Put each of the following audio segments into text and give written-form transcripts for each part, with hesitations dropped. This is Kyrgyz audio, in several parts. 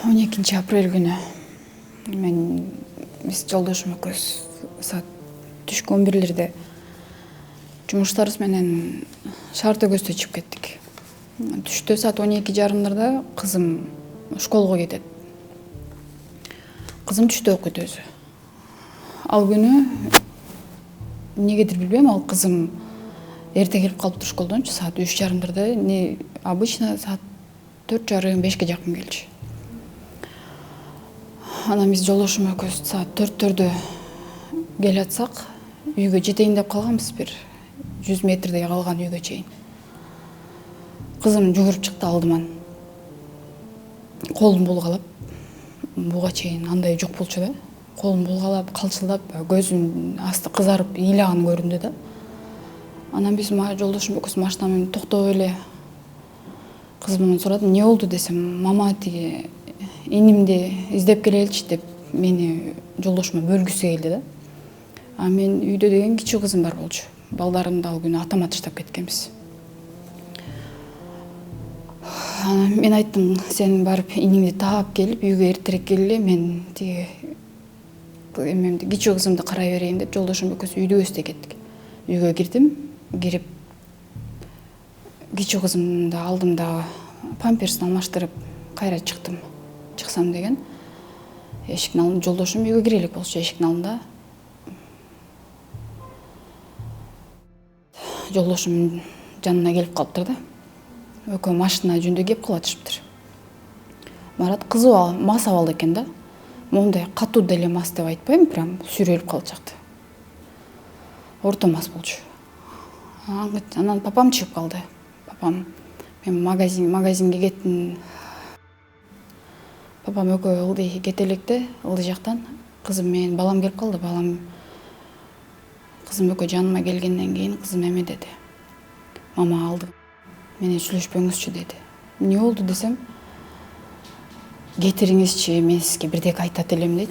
12 апрель күнү биз жолдошум экөөбүз саат түшкү 11-лерде жумуштарыбыз менен шаар төгөстө чыгып кеттик. Түштө саат 12:30 кызым школго кетет. Кызым түштө окуйт өзү. Ал күнү эмнегедир билбейм, ал кызым эрте келип калыптыр школдончу, саат 3:30. Обычно саат 4:30-5-ке жакын келчү. Анан биз жолдошум экөөбүз саат 4-төрдө келатсак, үйгө жетейин деп калганбыз, бир 100 метрдей калган үйгө чейин. Кызым жүгүрүп чыкты алдыман. Колун булгалап, буга чейин андай жок болчу да. Колун булгалап, калчылдап, көзүнүн асты кызарып, ыйлаган көрүндү да. Анан биз жолдошум экөөбүз машина менен токтоп эле кызымдан сурадым, эмне болду десем, мама тиги инимди издеп келеличи деп мени жолдошума бөлгүсү келди да. А мен үйдө деген кичүү кызым бар болчу. Балдарымды ал күнү атама таштап кеткенбиз. Мен айттым, сен барып иниңди таап келип, үйгө эртерээк келгиле, мен тиги эмемди, кичүү кызымды карай берейин деп жолдошум экөөбүз үйдү өстө кеттик. Үйгө кирдим, кирип кичүү кызымды алдым да памперсин алмаштырып кайра чыктым. Чыксам деген эшиктин алдында жолдошум үйгө кире элек болчу, эшиктин алдында. Жолдошум жанына келип калыптыр да. Экөө машина жөнүндө кеп кылатышыптыр. Марат кызуу мас абалда экен да. Мондай катуу деле мас деп айтпайм, прям сүрөлүп калчакты. Орто мас болчу. Анан папам чыгып калды. Папам, мен магазинге кеттим. Папам экөө ылдый кете электе, ылдый жактан кызым менен балам келип калды. Кызым экөө жаныма келгенден кийин кызым эме деди. Мама алды. Менен сүйлөшпөңүзчү деди. Эмне болду десем, кетириңизчи, мен сизге бирдеке айтат элем дейт.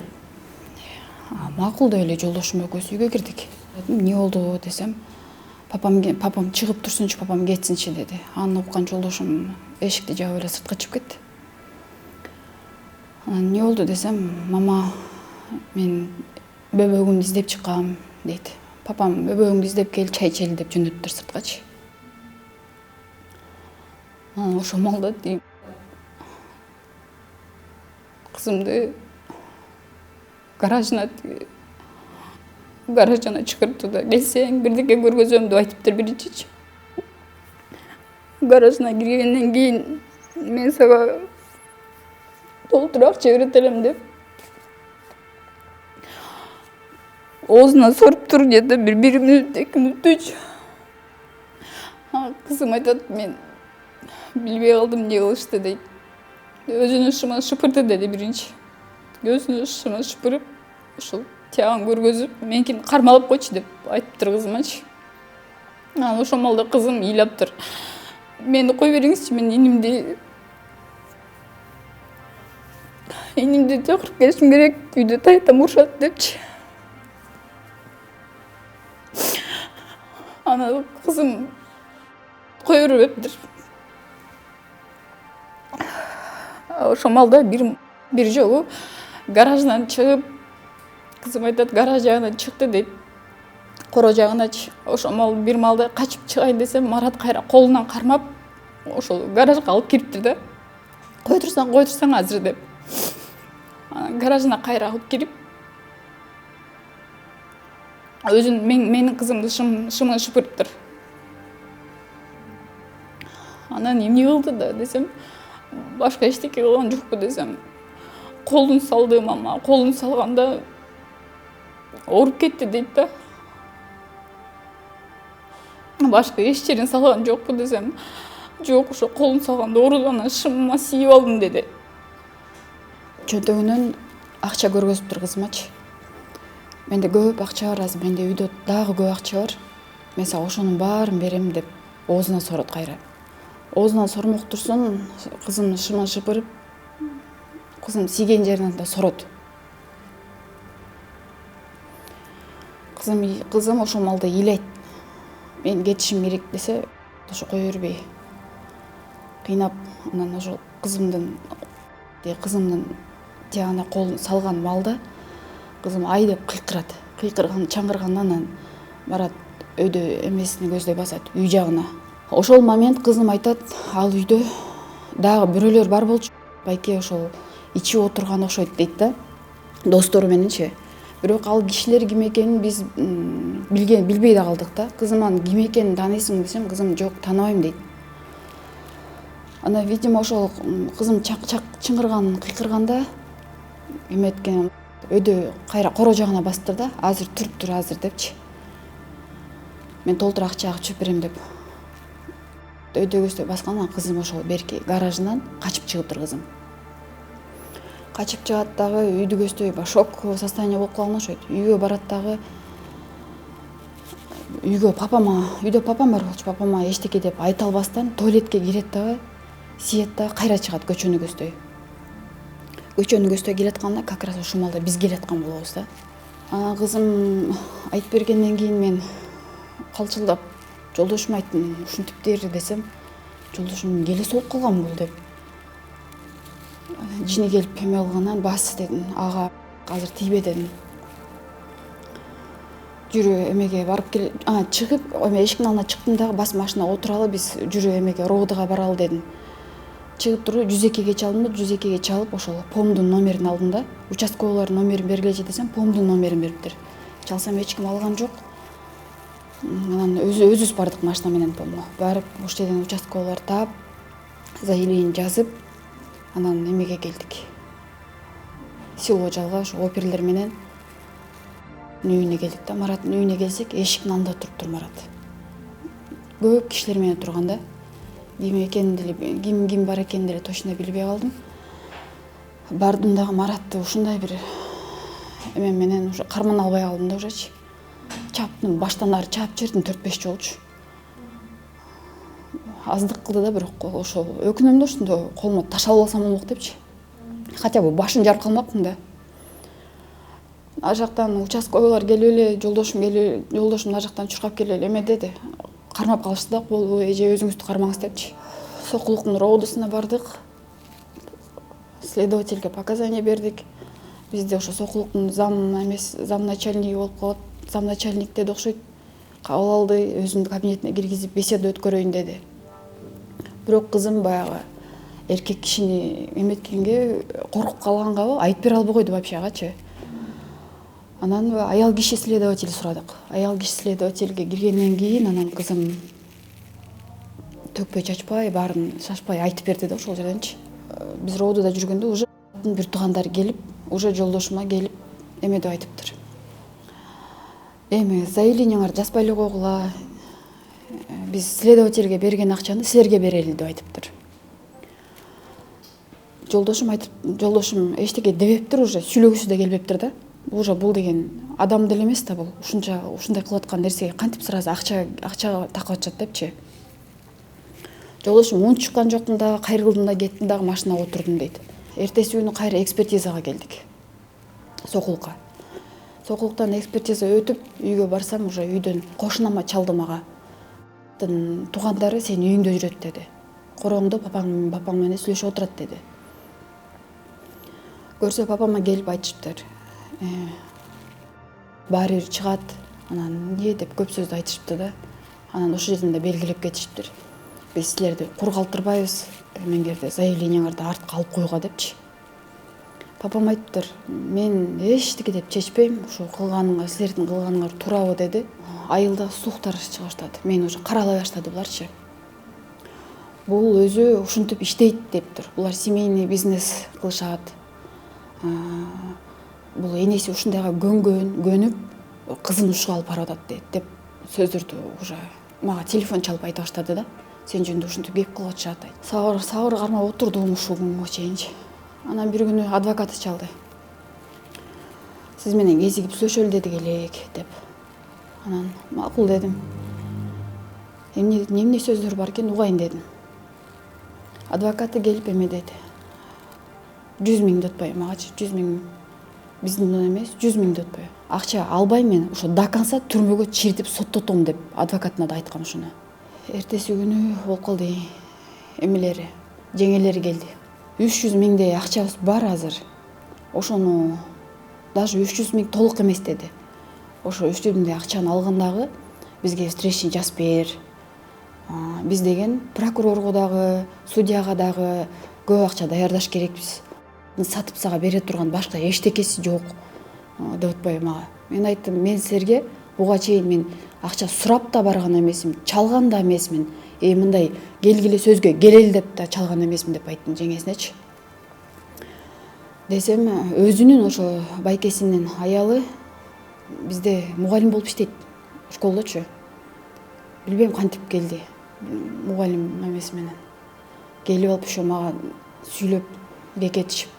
Макул деп эле жолдошум экөөбүз үйгө кирдик. Эмне болду десем, папам чыгып турсунчу, папам кетсинчи деди. Аны уккан жолдошум эшикти жаап эле сыртка чыгып кетти. Анан эмне болду десем, мама, мен бөбөгүмдү издеп чыккам дейт. Папам бөбөгүңдү издеп кел, чай ичели деп жөнөттүр сырткачы. Анан ошол маалда кызымды гаражына чакыртты да, келсең бирдеке көргөзөм деп айтыптыр биринчичи. Гаражына киргенден кийин мен сага толтура акча берет элем деп оозуна соруп туруп жатып, бир мүнөт, 2 мүнөттөчү. Кызым айтат, мен билбей калдым эмне кылышты дейт. Өзүнүн шымын шыпырды деди биринчи. Өзүнүн шымын шыпырып, ушул тиягын көргөзүп, меникини кармалап койчу деп айтыптыр кызымачы. Анан ошол маалда кызым ыйлаптыр. Мени кой бериңизчи, мен инимди чакырып келишим керек, үйдө тайтам урушат депчи. Анан кызым кой бербептир. Ошол маалда бир жолу гараждан чыгып, кызым айтат, гараж жагынан чыкты дейт. Коро жагыначы. Ошол бир маалда качып чыгайын десем, Марат кайра колунан кармап, ошол гаражга алып кириптир да. Кой турсаң азыр деп. Гаражына кайра алып кирип, менин кызымды шымын шыпырыптыр. Анан эмне кылды да десем, башка эчтеке кылган жокпу десем, колун салды мама. Колун салганда ооруп кетти дейт да. Башка эч жерин салган жокпу десем, жок, ошо колун салганда ооруду, анан шымыма сийип алдым деди. Чөнтөгүнөн акча көргөзүптүр кызымачы. Менде көп акча бар, азыр менде үйдө дагы көп акча бар. Мен сага ошонун баарын берем деп оозуна сорот кайра. Оозунан сормок турсун, кызымдын шымын шыпырып, кызым сийген жеринен да сорот. Кызым ошол маалда ыйлайт. Мен кетишим керек десе, ошо кое бербей кыйнап, анан ошол кызымдын Кызымдын тиягына колун салган маалда кызым ай деп кыйкырат. Кыйкырган, чаңгыргандан анан барат өйдө эмесини көздөй басат, үй жагына. Ошол момент кызым айтат, ал үйдө дагы бирөөлөр бар болчу. Байке ошол ичип отурган окшойт дейт да. Достору мененчи. Бирок ал кишилер ким экенин биз билбей да калдык да. Кызым анын ким экенин тааныйсыңбы десем, кызым жок, тааныбайм дейт. Ана видимо ошол кызым чыңгырган, кыйкырганда эметкен өйдө кайра коро жагына басыптыр да, азыр туруптур азыр депчи. Мен толтур акча агып чыгып берем деп. Өйдө көздөй баскандан кызым ошол берки гаражынан качып чыгыптыр кызым. Качып чыгат дагы үйдү көздөй шок состояние болуп калган окшойт. Үйгө барат дагы үйдө папам бар болчу, папама эчтеке деп айта албастан туалетке кирет дагы, сиет дагы кайра чыгат көчөнү көздөй. Көчөнү көздөй келатканда как раз ушул маалда биз келаткан болобуз да. Анан кызым айтып бергенден кийин мен калчылдап жолдошума айттым, ушинтиптир десем, жолдошум келе солуп калган бул деп. Жини келип эме кылгандан бас дедим, ага азыр тийбе дедим. Жүрү эмеге барып чыгып, эме эшиктин алдына чыктым дагы бас машинага отуралы, биз жүрү эмеге РОВДга баралы дедим. Чыгып туруп 102ге чалдым, 102ге чалып ошол помдун номерин алдым да. Участковыйлардын номерин бергилечи десем, помдун номерин бериптир. Чалсам эч ким алган жок. Анан өзүбүз бардык машина менен помго. Барып ошол жерден участковыйлар таап, заявление жазып, анан эмеге келдик. Село жалга ошо оперлер менен үйүнө келдик да. Мараттын үйүнө келсек, эшиктин алдында туруптур Марат. Көп кишилер менен турган да. Ким бар экенин деле точно билбей калдым. Бардым дагы Маратты ушундай бир эме менен уже карман албай калдым да ужечи. Чаптым, баштан ары чаап жибердим 4-5 жолчу. Аздык кылды да, бирок ошол өкүнөм да ушунда колума таш алып алсам болмок депчи. Хотя бы башын жарып калмакмын да. Ар жактан участковыйлар келип эле, жолдошум ар жактан чуркап келип эле эме деди. Кармап калышты да, кол эже өзүңүздү кармаңыз депчи. Сокулуктун РОВДсуна бардык. Следовательге показания бердик. Бизде ошо Сокулуктун замначальниги болуп калат. Замначальник деди окшойт. Кабыл алды, өзүнүн кабинетине киргизип беседа өткөрөйүн деди. Бирок кызым баягы эркек кишини эметкенге коркуп калгангабы, айтып бере албай койду вообще агачы. Анан аял киши следователь сурадык. Аял киши следовательге киргенден кийин анан кызым төкпөй чачпай, баарын шашпай айтып берди да ошол жерденчи. Биз РОВДда жүргөндө уже бир туугандары келип, уже жолдошума келип эме деп айтыптыр. Эми заявлениеңарды жазбай эле койгула. Биз следовательге берген акчаны силерге берели деп айтыптыр. Жолдошум эчтеке дебептир, уже сүйлөгүсү да келбептир да. Уже бул деген адам деле эмес да бул. Ушундай кылып аткан нерсеге кантип сразу акчага такып атышат депчи. Жолдошум унчуккан жокмун дагы, кайрылдым да кеттим дагы машинага отурдум дейт. Эртеси күнү кайра экспертизага келдик. Сокулукка. Сокулуктан экспертиза өтүп, үйгө барсам, уже үйдөн кошунама чалды мага. Туугандары сенин үйүңдө жүрөт деди. Короңдо папаң менен сүйлөшүп отурат деди. Көрсө папама келип айтышыптыр. Баары бир чыгат, анан эмне деп көп сөздү айтышыпты да. Анан ошол жерден да белгилеп кетишиптир. Биз силерди кур калтырбайбыз, эмеңерди заявлениеңерди артка алып койгула депчи. Папам айтыптыр, мен эчтеке деп чечпейм, ушул силердин кылганыңар туурабы деди. Айылда сууктар чыга баштады. Мени уже каралай баштады буларчы. Бул өзү ушинтип иштейт дептир. Булар семейный бизнес кылышат. Бул энеси ушундайга көнүп, кызын ушуга алып барып атат деп сөздөрдү уже мага телефон чалып айта баштады да. Сен жөнүндө ушинтип кеп кылып атышат. Сабыр кармап отурдум ушул күнгө чейинчи. Анан бир күнү адвокаты чалды. Сиз менен кезигип сүйлөшөлү деди келек деп. Анан макул дедим. Эмне сөздөр бар экен угайын дедим. Адвокаты келип эме деди. 100 000 деп атпайбы магачы, 100 000 биздин эмес, 100 000 деп атпайбы. Акча албайм мен, ошо до конца түрмөгө чиртип соттотом деп адвокатына да айткан ушуну. Эртеси күнү болуп калды эмелери, жеңелери келди. 300 миңдей акчабыз бар азыр. Ошону даже 300 миң толук эмес деди. Ошо 300 миңдей акчаны алгандагы бизге встречный жазып бер. Биз деген прокурорго дагы, судьяга дагы көп акча даярдаш керекпиз. Сатып сага бере турган башка эчтекеси жок деп атпайбы мага. Мен айттым, мен силерге буга чейин мен акча сурап да барган эмесмин, чалган да эмесмин. Мындай келгиле сөзгө келели деп да чалган эмесмин деп айттым жеңесинечи. Десем, өзүнүн ошо байкесинин аялы бизде мугалим болуп иштейт школдочу. Билбейм кантип келди. Мугалим эмеси менен келип алып ошо мага сүйлөп бекетишип.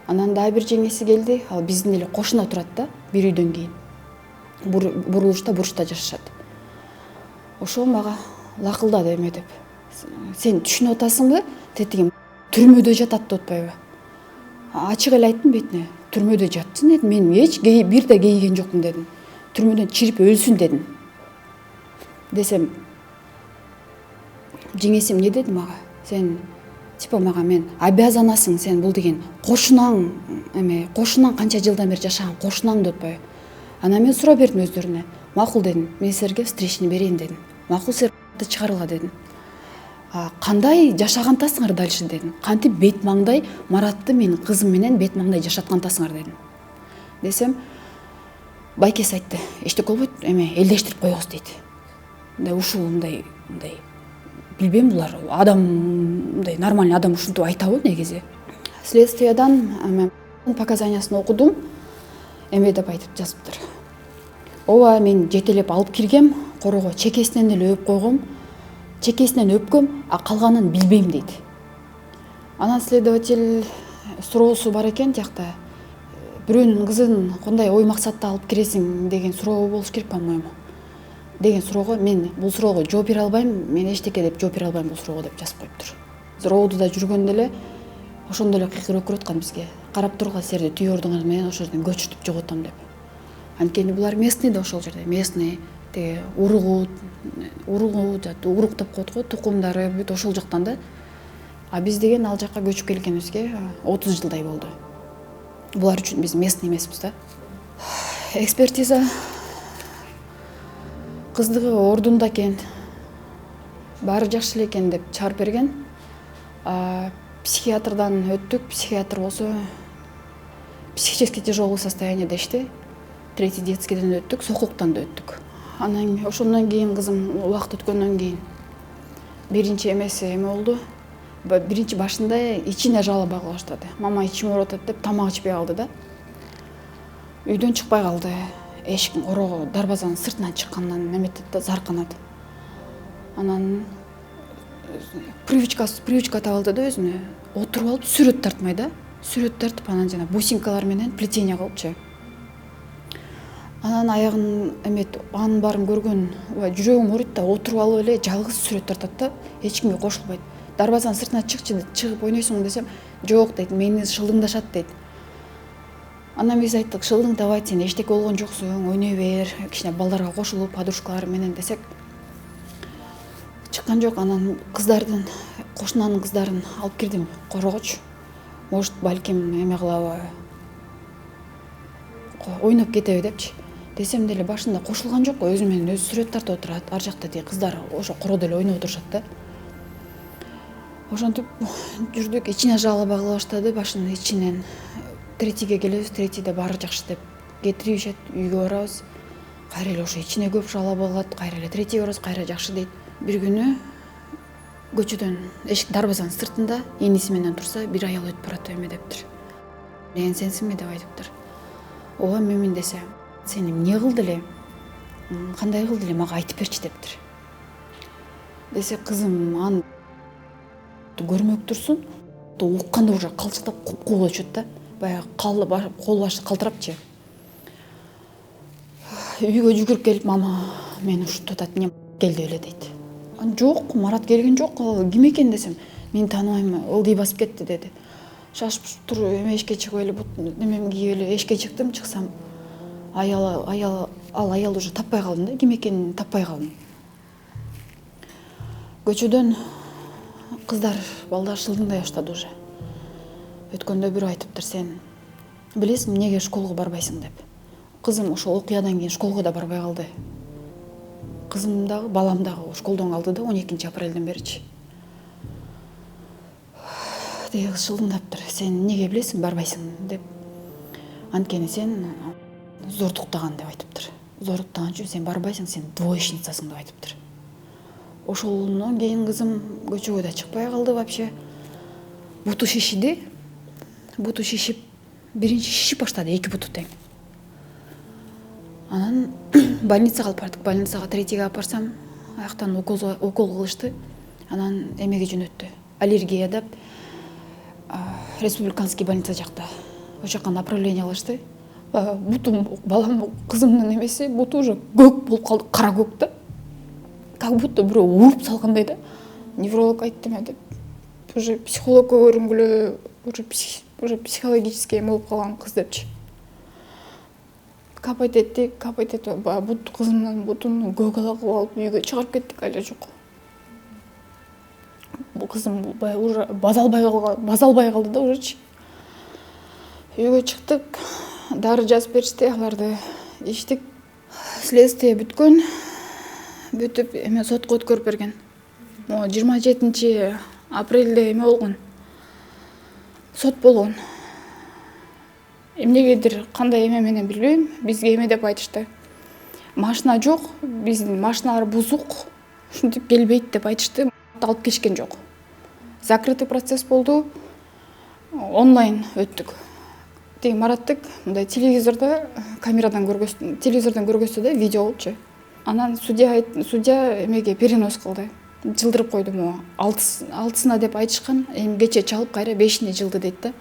Анан дагы бир жеңеси келди. Ал биздин эле кошуна турат да, бир үйдөн кийин. Бурулушта жашашат. Ошо мага лакылдады эме деп. Сен түшүнүп атасыңбы? Тетиги түрмөдө жатат деп атпайбы? Ачык эле айттым бетине. Түрмөдө жатсын дедим. Мен бир да кейген жокмун дедим. Түрмөдөн чирип өлсүн дедим. Десем, жеңесим не деди мага? Сен типа мага мен обязанасың сен бул деген кошунаң кошунан канча жылдан бери жашаган кошунаң деп атпайбы? Анан мен сурап бердим өздөрүнө. Макул дедим. Мен силерге встречный берейин дедим. Макул силер чыгарыла дедим. Кандай жашагантасыңар дальше дедим. Кантип бет маңдай Маратты менин кызым менен бет маңдай жашаткантасыңар дедим. Десем, байкеси айтты. Эчтеке болбойт, элдештирип коебуз дейт. Ушул мындай билбейм, булар адам мындай нормальный адам ушинтип айтабы негизи. Следствиядан показаниясын окудум. Эме деп айтып жазыптыр. Ооба, мен жетелеп алып киргем, корого чекесинен эле өп койгом. Чекесинен өпкөм, а калганын билбейм дейт. Анан следователь суроосу бар экен тиякта. Бирөөнүн кызын кандай ой максатта алып киресиң деген суроо болуш керек, по-моему. Деген суроого мен бул суроого жооп бере албайм, мен эчтеке деп жооп бере албайм бул суроого деп жазып коюптур. Роодуда жүргөндө эле ошондо эле кыйкырып көрөт аткан бизге. Карап тургула силерди түйө ордуңар менен ошол жерден көчүртүп жоготом деп. Анткени булар местный да ошол жерде, местный тиги уругу урук деп коет го, тукумдары бүт ошол жактан да. А биз деген ал жакка көчүп келгенибизге 30 жылдай болду. Булар үчүн биз местный эмеспиз да. Экспертиза кыздыгы ордунда экен, баары жакшы эле экен деп чыгарып берген. Психиатрдан өттүк, психиатр болсо психически тяжелое состояние дешти. 3 детскийден өттүк, сокуктан да өттүк. Анан ошондон кийин кызым убакыт өткөндөн кийин биринчи эмеси болду. Биринчи башында ичине жалоба кыла баштады. Мама ичим ооруп атат деп тамак ичпей калды да. Үйдөн чыкпай калды. Эшиктин корого дарбазанын сыртынан чыккандан неметет да, зарканат. Анан привычка табылды да өзүнө. Отуруп алып сүрөт тартмай да. Сүрөт тартып анан жана бусинкалар менен плетение кылыпчы. Анан аягын анын баарын көргөн жүрөгүм ооруйт да, отуруп алып эле жалгыз сүрөт тартат да, эч кимге кошулбайт. Дарбазанын сыртына чыкчы, чыгып ойнойсуңбу десем, жок дейт, мени шылдыңдашат дейт. Анан биз айттык, шылдыңдабайт, сен эчтеке болгон жоксуң, ойной бер, кичине балдарга кошулуп, подружкалар менен десек. Чыккан жок. Анан кыздардын, кошунанын кыздарын алып кирдим корогочу. Может, балким эме кылабы, ойноп кетеби депчи. Десем деле башында кошулган жок, өзү менен өзү сүрөт тартып отурат. Ар жакта тиги кыздар ошо короодо эле ойноп отурушат да. Ошентип жүрдүк, ичине жалоба кыла баштады, башында ичинен. Третийге келебиз, третийде баары жакшы деп кетиришет, үйгө барабыз. Кайра эле ошо ичине көп жалоба кылат, кайра эле третийге барабыз, кайра жакшы дейт. Бир күнү көчөдөн эшик дарбазанын сыртында иниси менен турса, бир аял өтүп барат эме дептир. Сенсиңби деп айтыптыр. Ооба, менмин десе, сени эмне кылды эле? Кандай кылды эле, мага айтып берчи дептир. Десе, кызым аны көрмөк турсун, укканда уже калчыктап куп-куу өчөт да. Баягы кол башы калтырапчы. Үйгө жүгүрүп келип, мама мени ушинтип атат, эмне келди эле дейт. Жок, Марат келген жок, ким экен десем, мен тааныбайм, ылдый басып кетти деди. Шашып туруп эшикке чыгып эле, немем кийип эле эшикке чыктым, чыксам ал аял уже таппай калдым да, ким экенин таппай калдым. Көчөдөн кыздар, балдар шылдыңдай баштады уже. өткөндө бирөө айтыптыр, сен билесиң эмнеге школго барбайсың деп. Кызым ошол окуядан кийин школго да барбай калды. Кызым дагы, балам дагы школдон калды да 12 апрелден беричи. Деги шылымдаптыр, сен эмнеге билесиң барбайсың деп. Анткени сен зордуктаган деп айтыптыр. Зордуктаган үчүн сен барбайсың, сен двоечницасың деп айтыптыр. Ошондон кийин кызым көчөгө да чыкпай калды вообще. Буту шишиди. Буту шишип, биринчи шишип баштады, 2 буту тең. Анан больницага алып бардык. Больницага третьйге алып барсам, аяктан укол кылышты. Анан эмеге жөнөттү. Аллергия деп, республиканский больница жакта. Ошол жака направление алышты. Бутум, балам, кызымдын эмеси буту уже көк болуп калды, кара көк да. Как будто бирөө уруп салгандай да. Невролог айтты мен деп. Уже психологко көрүнгүлө, уже психологический эме болуп калган кыз депчи. Капать эттик, бут кызымдын бутун көк-ала кылып алып үйгө чыгарып кеттик, айла жок. Бул кызым уже базалбай калды да ужечи. Үйгө чыктык, дары жазып беришти, аларды ичтик. Следствие бүткөн. Бүтүп эме сотко өткөрүп берген. 27 апрелде эме болгон. Сот болгон. Эмнегедир кандай эме менен билбейм, бизге эме деп айтышты. Машина жок, биздин машиналар бузук, ушинтип келбейт деп айтышты. Алып келишкен жок. Закрытый процесс болду. Онлайн өттүк. Теги Мараттык мындай телевизордон көргөзсө да видео болчу. Анан судья эмеге перенос кылды. Жылдырып койду могу. 6-сына деп айтышкан, эми кече чалып кайра 5-ине жылды дейт да.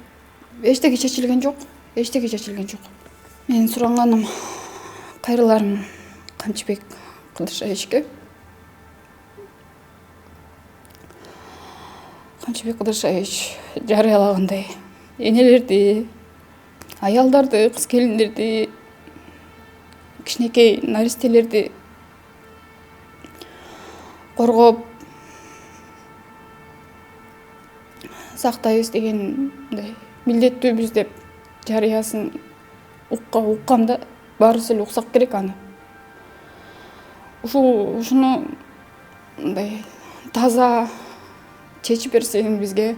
Эчтеке чечилген жок. Менин сураганым кайрыларым Камчыбек Кыдыршаевичке. Камчыбек Кыдыршаевич жарыялагандай энелерди, аялдарды, кыз келиндерди, кичинекей наристелерди коргоп сактайбыз дегендай милдеттүүбүз деп жарыясын укканда баарыбыз эле уксак керек аны. Ушуну мындай таза чечип берсең бизге,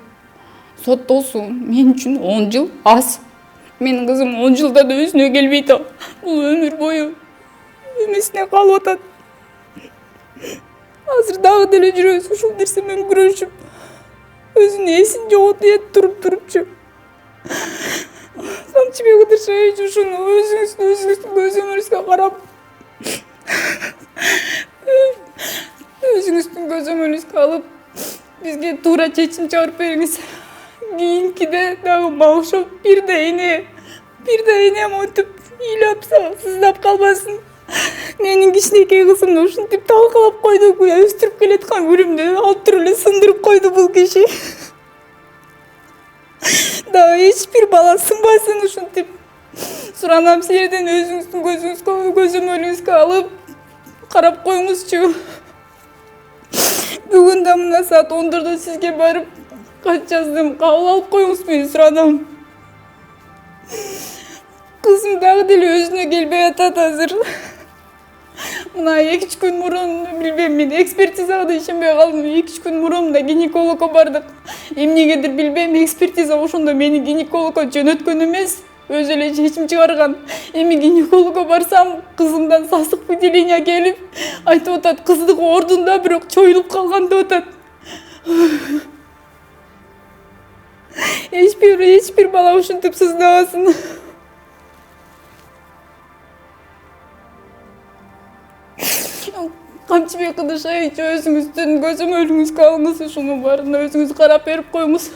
соттолсун. Мен үчүн 10 жыл аз. Менин кызым 10 жылда да өзүнө келбейт. Бул өмүр бою эмесине калып атат. Азыр дагы деле жүрөбүз ушул нерсе менен күрөшүп. Өзүнүн эсин жоготуп турупчу. Камчыбек Кыдыршаевич ушуну өзүңүздүн көзөмөлүңүзгө карап, өзүңүздүн көзөмөлүңүзгө алып, бизге туура чечим чыгарып бериңиз. Кийинкиде дагы багышып, бир да эне монтип ыйлап сыздап калбасын. Менин кичинекей кызымды ушинтип талкалап койду, өстүрүп келаткан гүлүмдү алып туруп эле сындырып койду бул киши. Дагы эч бир бала сынбасын ушинтип. Суранам силерден, өзүңүздүн көзөмөлүңүзгө алып карап коюңузчу. Бүгүн да мына саат 10-дордо сизге барып кат жаздым, кабыл алып коюңуз мени суранам. Кызым дагы деле өзүнө келбей атат азыр. Мына 2 күн мурун, билбейм, мен экспертизага да ишенбей калдым. 2 күн мурун да гинекологко бардык. Эмнегедир билбейм, экспертиза ошондо мени гинекологко жөнөткөн эмес, өзү эле чечим чыгарган. Эми гинекологко барсам, кызымдан сасык выделение келип, айтып атат, кыздыгы ордунда, бирок чоюлуп калган деп атат. Эч бир бала ушинтип сыздабасын. Камчыбек Кыдыршаевич, өзүңүздүн көзөмөлүңүзгө алыңыз, ушунун баарына өзүңүз карап берип коюңуз.